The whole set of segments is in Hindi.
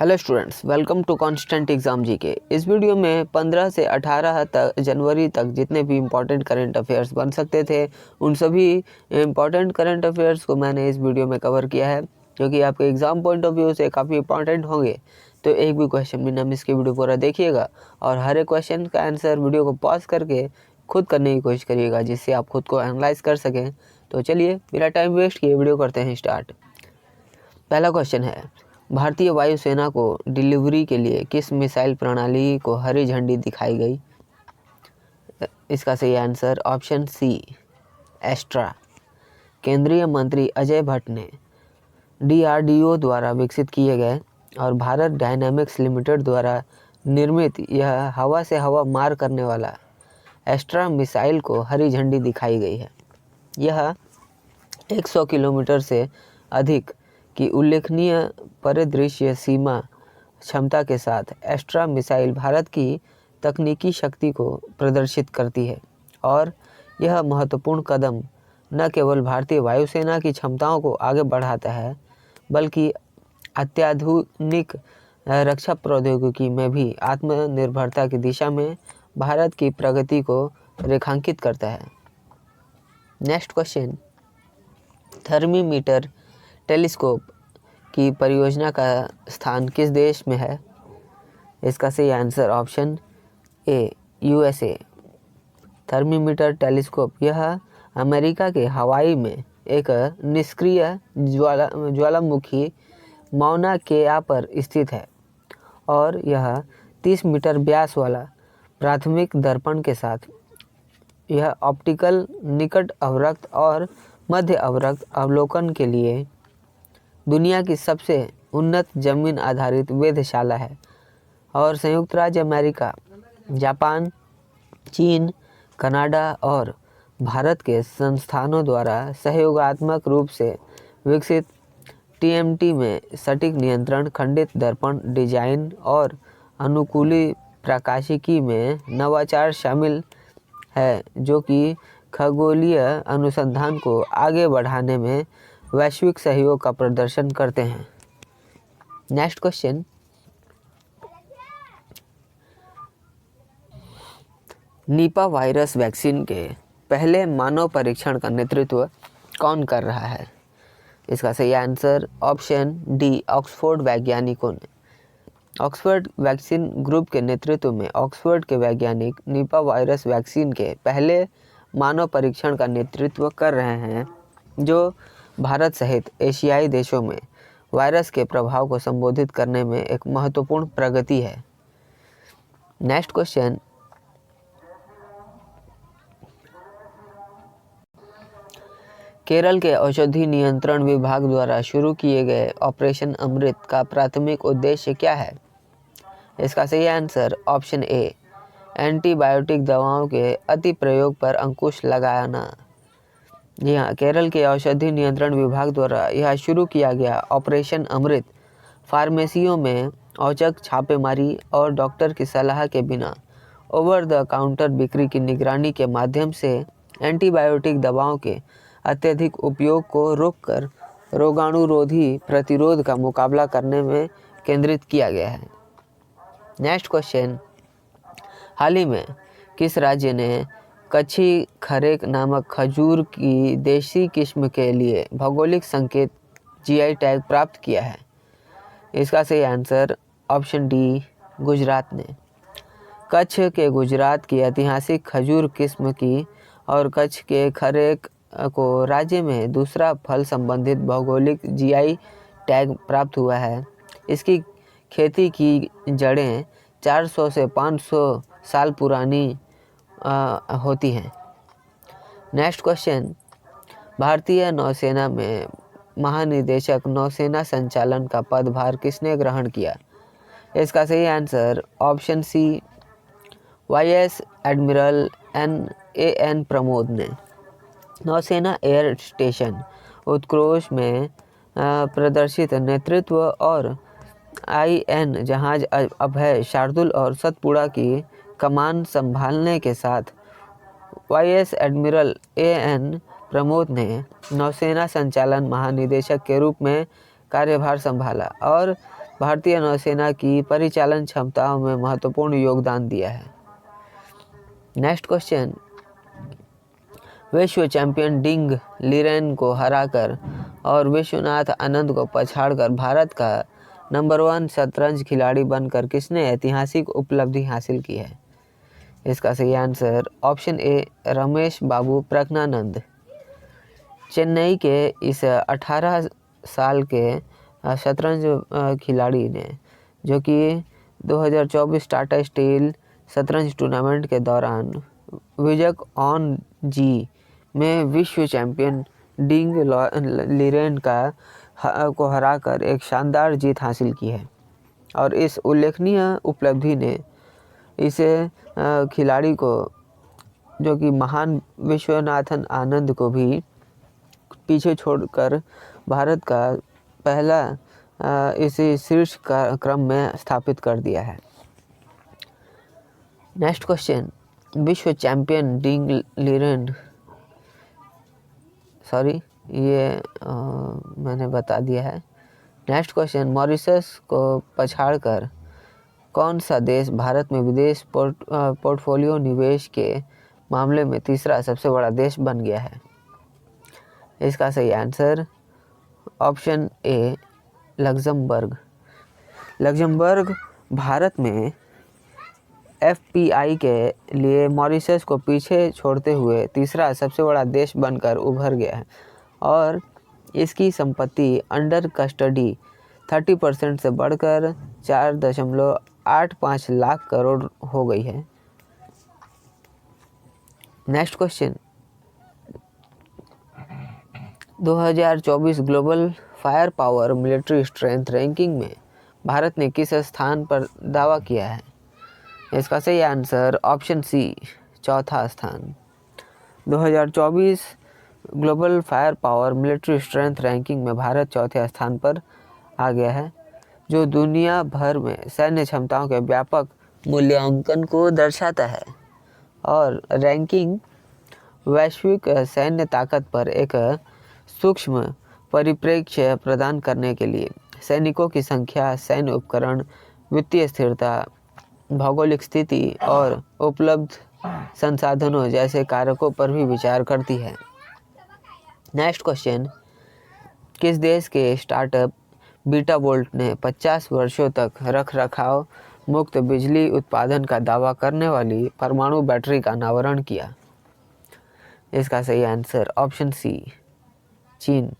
Hello students, welcome to constant exam GK. इस वीडियो में 15 से 18 जनवरी तक जितने भी इम्पोर्टेंट करंट अफेयर्स बन सकते थे उन सभी इम्पोर्टेंट करंट अफेयर्स को मैंने इस वीडियो में कवर किया है, क्योंकि आपके एग्ज़ाम पॉइंट ऑफ व्यू से काफ़ी इंपॉर्टेंट होंगे। तो एक भी क्वेश्चन बिना मिस के वीडियो पूरा देखिएगा और हर एक क्वेश्चन का आंसर वीडियो को पॉज करके खुद करने की कोशिश करिएगा, जिससे आप खुद को एनालाइज कर सकें। तो चलिए बिना टाइम वेस्ट किए वीडियो करते हैं स्टार्ट। पहला क्वेश्चन है, भारतीय वायुसेना को डिलीवरी के लिए किस मिसाइल प्रणाली को हरी झंडी दिखाई गई? इसका सही आंसर ऑप्शन सी, एस्ट्रा। केंद्रीय मंत्री अजय भट्ट ने DRDO द्वारा विकसित किए गए और भारत डायनामिक्स लिमिटेड द्वारा निर्मित यह हवा से हवा मार करने वाला एस्ट्रा मिसाइल को हरी झंडी दिखाई गई है। यह 100 किलोमीटर से अधिक की उल्लेखनीय परिदृश्य सीमा क्षमता के साथ एस्ट्रा मिसाइल भारत की तकनीकी शक्ति को प्रदर्शित करती है और यह महत्वपूर्ण कदम न केवल भारतीय वायुसेना की क्षमताओं को आगे बढ़ाता है, बल्कि अत्याधुनिक रक्षा प्रौद्योगिकी में भी आत्मनिर्भरता की दिशा में भारत की प्रगति को रेखांकित करता है। नेक्स्ट क्वेश्चन, थर्मीमीटर टेलीस्कोप की परियोजना का स्थान किस देश में है? इसका सही answer option A, USA। Thermometer telescope यह अमेरिका के हवाई में एक निष्क्रिय ज्वालामुखी मौना केआ पर स्थित है और यह 30 मीटर व्यास वाला प्राथमिक दर्पण के साथ यह ऑप्टिकल निकट अवरक्त और मध्य अवरक्त अवलोकन के लिए दुनिया की सबसे उन्नत जमीन आधारित वेधशाला है और संयुक्त राज्य अमेरिका, जापान, चीन, कनाडा और भारत के संस्थानों द्वारा सहयोगात्मक रूप से विकसित TMT में सटीक नियंत्रण, खंडित दर्पण डिजाइन और अनुकूली प्रकाशिकी में नवाचार शामिल है, जो कि खगोलीय अनुसंधान को आगे बढ़ाने में वैश्विक सहयोग का प्रदर्शन करते हैं। Next question, Nipah virus vaccine के पहले मानव परीक्षण का नेतृत्व कौन कर रहा है? इसका सही आंसर ऑप्शन डी, ऑक्सफोर्ड वैज्ञानिकों ने। ऑक्सफोर्ड वैक्सीन ग्रुप के नेतृत्व में ऑक्सफोर्ड के वैज्ञानिक निपा वायरस वैक्सीन के पहले मानव परीक्षण का नेतृत्व कर रहे हैं, जो भारत सहित एशियाई देशों में वायरस के प्रभाव को संबोधित करने में एक महत्वपूर्ण प्रगति है। नेक्स्ट क्वेश्चन, केरल के औषधि नियंत्रण विभाग द्वारा शुरू किए गए ऑपरेशन अमृत का प्राथमिक उद्देश्य क्या है? इसका सही आंसर ऑप्शन ए, एंटीबायोटिक दवाओं के अति प्रयोग पर अंकुश लगाना। जी हाँ, केरल के औषधि नियंत्रण विभाग द्वारा यह शुरू किया गया ऑपरेशन अमृत फार्मेसियों में औचक छापेमारी और डॉक्टर की सलाह के बिना ओवर द काउंटर बिक्री की निगरानी के माध्यम से एंटीबायोटिक दवाओं के अत्यधिक उपयोग को रोककर रोगाणुरोधी प्रतिरोध का मुकाबला करने में केंद्रित किया गया है। नेक्स्ट क्वेश्चन, हाल ही में किस राज्य ने कच्छी खरेक नामक खजूर की देशी किस्म के लिए भौगोलिक संकेत GI टैग प्राप्त किया है? इसका सही आंसर ऑप्शन डी, गुजरात ने। कच्छ के गुजरात की ऐतिहासिक खजूर किस्म की और कच्छ के खरेक को राज्य में दूसरा फल संबंधित भौगोलिक GI टैग प्राप्त हुआ है। इसकी खेती की जड़ें 400 से 500 साल पुरानी होती हैं। नेक्स्ट क्वेश्चन, भारतीय नौसेना में महानिदेशक नौसेना संचालन का पदभार किसने ग्रहण किया? इसका सही answer option C, YS admiral AN Pramod ने। नौसेना एयर स्टेशन उत्कृष्ट में प्रदर्शित नेतृत्व और IN जहाज अभय, शार्दुल और सतपुड़ा की कमान संभालने के साथ YS एडमिरल AN प्रमोद ने नौसेना संचालन महानिदेशक के रूप में कार्यभार संभाला और भारतीय नौसेना की परिचालन क्षमताओं में महत्वपूर्ण योगदान दिया है? नेक्स्ट क्वेश्चन, विश्व चैंपियन डिंग लीरेन को हराकर और विश्वनाथ आनंद को पछाड़कर भारत का नंबर 1 शतरंज खिलाड़ी बनकर किसने ऐतिहासिक उपलब्धि हासिल की है? इसका सही आंसर ऑप्शन ए रमेश बाबू प्रज्ञानंद। चेन्नई के इस 18 साल के शतरंज खिलाड़ी ने, जो कि 2024 टाटा स्टील शतरंज टूर्नामेंट के दौरान विजक ऑन जी में विश्व चैंपियन डिंग लीरेन को हराकर एक शानदार जीत हासिल की है। और इस उल्लेखनीय उपलब्धि ने इसे खिलाड़ी को, जो कि महान विश्वनाथन आनंद को भी पीछे छोड़कर भारत का पहला इसी शीर्ष क्रम में स्थापित कर दिया है। नेक्स्ट क्वेश्चन, विश्व चैंपियन डिंग लीरेन, सॉरी ये मैंने बता दिया है। नेक्स्ट क्वेश्चन, मॉरिशस को पछाड़कर कौन सा देश भारत में विदेश पोर्टफोलियो निवेश के मामले में तीसरा सबसे बड़ा देश बन गया है? इसका सही आंसर ऑप्शन ए लग्जमबर्ग। लग्जमबर्ग भारत में एफपीआई के लिए मॉरिशस को पीछे छोड़ते हुए तीसरा सबसे बड़ा देश बनकर उभर गया है और इसकी संपत्ति अंडर कस्टडी 30% से बढ़कर 4.85 लाख करोड़ हो गई है। Next question, 2024 global fire power military strength ranking में भारत ने किस स्थान पर दावा किया है? इसका सही आंसर ऑप्शन सी चौथा स्थान। 2024 global fire power military strength ranking में भारत चौथे स्थान पर आ गया है, जो दुनिया भर में सैन्य क्षमताओं के व्यापक मूल्यांकन को दर्शाता है। और रैंकिंग वैश्विक सैन्य ताकत पर एक सूक्ष्म परिप्रेक्ष्य प्रदान करने के लिए सैनिकों की संख्या, सैन्य उपकरण, वित्तीय स्थिरता, भौगोलिक स्थिति और उपलब्ध संसाधनों जैसे कारकों पर भी विचार करती है। नेक्स्ट क्वेश्चन, किस देश के स्टार्टअप बीटा वोल्ट ने 50 वर्षों तक रखरखाव मुक्त बिजली उत्पादन का दावा करने वाली परमाणु बैटरी का अनावरण किया? इसका सही आंसर ऑप्शन सी चीन।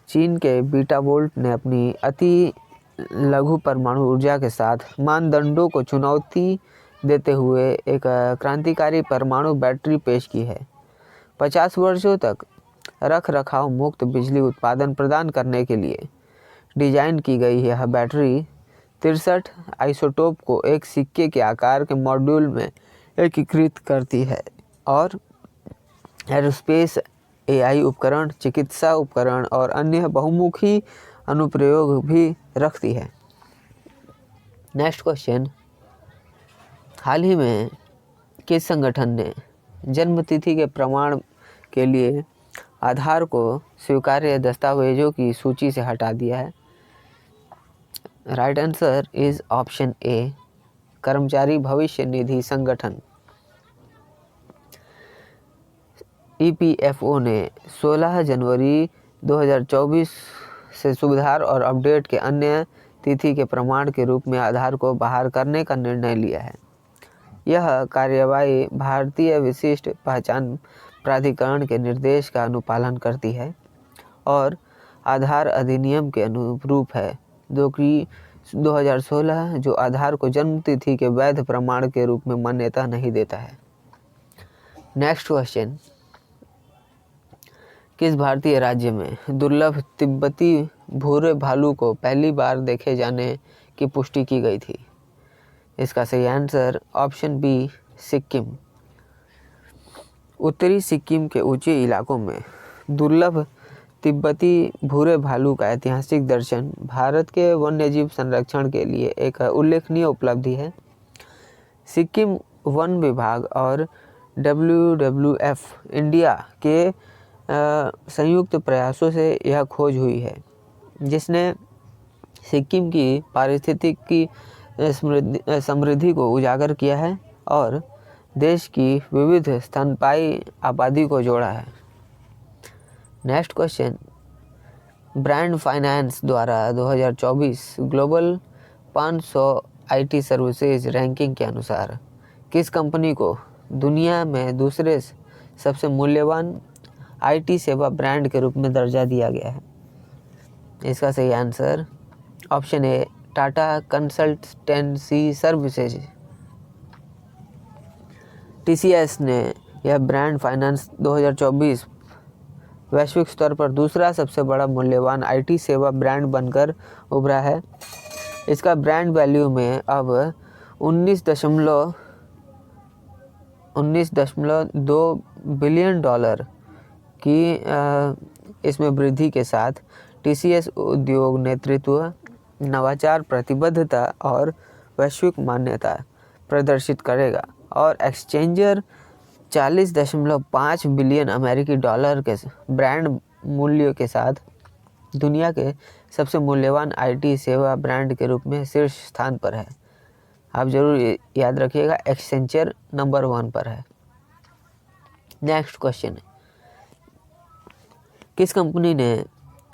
चीन के बीटा वोल्ट ने अपनी अति लघु परमाणु ऊर्जा के साथ मानदंडों को चुनौती देते हुए एक क्रांतिकारी परमाणु बैटरी पेश की है। 50 वर्षों तक रखरखाव मुक्त बिजली उत्पादन प्रदान करने के लिए डिजाइन की गई यह बैटरी 63 आइसोटोप को एक सिक्के के आकार के मॉड्यूल में एकीकृत करती है और एरोस्पेस, एआई उपकरण, चिकित्सा उपकरण और अन्य बहुमुखी अनुप्रयोग भी रखती है। नेक्स्ट क्वेश्चन, हाल ही में किस संगठन ने जन्मतिथि के प्रमाण के लिए आधार को स्वीकार्य दस्तावेजों की सूची से हटा दिया है? Right answer is option A कर्मचारी भविष्य निधि संगठन। ईपीएफओ ने 16 जनवरी 2024 से सुधार और अपडेट के अन्य तिथि के प्रमाण के रूप में आधार को बाहर करने का निर्णय लिया है। यह कार्यवाही भारतीय विशिष्ट पहचान प्राधिकरण के निर्देश का अनुपालन करती है और आधार अधिनियम के अनुरूप है, जो कि 2016 जो आधार को जन्म तिथि के वैध प्रमाण के रूप में मान्यता नहीं देता है। नेक्स्ट क्वेश्चन, किस भारतीय राज्य में दुर्लभ तिब्बती भूरे भालू को पहली बार देखे जाने की पुष्टि की गई थी? इसका सही आंसर ऑप्शन बी सिक्किम। उत्तरी सिक्किम के ऊंचे इलाकों में दुर्लभ तिब्बती भूरे भालू का ऐतिहासिक दर्शन भारत के वन्यजीव संरक्षण के लिए एक उल्लेखनीय उपलब्धि है। सिक्किम वन विभाग और WWF इंडिया के संयुक्त प्रयासों से यह खोज हुई है, जिसने सिक्किम की पारिस्थितिकी समृद्धि को उजागर किया है और देश की विविध स्तनपायी आबादी को जोड़ा है। नेक्स्ट क्वेश्चन, ब्रांड फाइनेंस द्वारा 2024 ग्लोबल 500 आईटी सर्विसेज रैंकिंग के अनुसार किस कंपनी को दुनिया में दूसरे सबसे मूल्यवान आईटी सेवा ब्रांड के रूप में दर्जा दिया गया है? इसका सही आंसर ऑप्शन ए, टाटा कंसल्टेंसी सर्विसेज। टीसीएस ने यह ब्रांड फाइनेंस 2024 वैश्विक स्तर पर दूसरा सबसे बड़ा मूल्यवान आईटी सेवा ब्रांड बनकर उभरा है। इसका ब्रांड वैल्यू में अब 19.2 बिलियन डॉलर की इसमें वृद्धि के साथ टीसीएस उद्योग नेतृत्व, नवाचार, प्रतिबद्धता और वैश्विक मान्यता प्रदर्शित करेगा और एक्सचेंजर 40.5 बिलियन अमेरिकी डॉलर के ब्रांड मूल्य के साथ दुनिया के सबसे मूल्यवान आईटी सेवा ब्रांड के रूप में शीर्ष स्थान पर है। आप जरूर याद रखिएगा, एक्सचेंजर नंबर 1 पर है। नेक्स्ट क्वेश्चन, किस कंपनी ने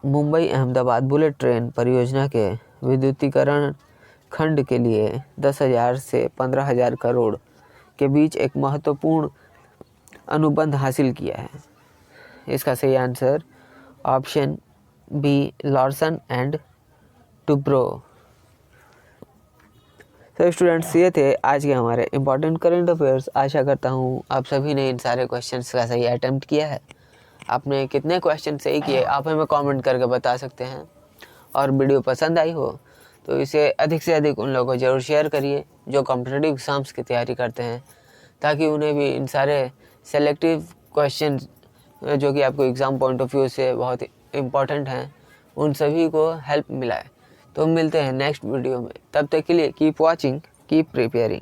मुंबई अहमदाबाद बुलेट ट्रेन परियोजना के विद्युतीकरण खंड के लिए 10,000 से 15,000 करोड़ के बीच एक महत्वपूर्ण अनुबंध हासिल किया है? इसका सही answer option B, Larsen and Toubro. तो स्टूडेंट्स, ये थे आज के हमारे इम्पॉर्टेंट करंट अफेयर्स। आशा करता हूँ आप सभी ने इन सारे क्वेश्चंस का सही अटेम्प्ट किया है। आपने कितने क्वेश्चन सही किए आप हमें कमेंट करके बता सकते हैं। और वीडियो पसंद आई हो तो इसे अधिक से अधिक उन लोगों को ज़रूर शेयर करिए जो कॉम्पिटिटिव एग्ज़ाम्स की तैयारी करते हैं, ताकि उन्हें भी इन सारे सेलेक्टिव क्वेश्चन जो कि आपको एग्ज़ाम पॉइंट ऑफ व्यू से बहुत इम्पॉर्टेंट हैं, उन सभी को हेल्प मिला है। तो मिलते हैं नेक्स्ट वीडियो में। तब तक के लिए कीप वॉचिंग, कीप प्रिपेयरिंग।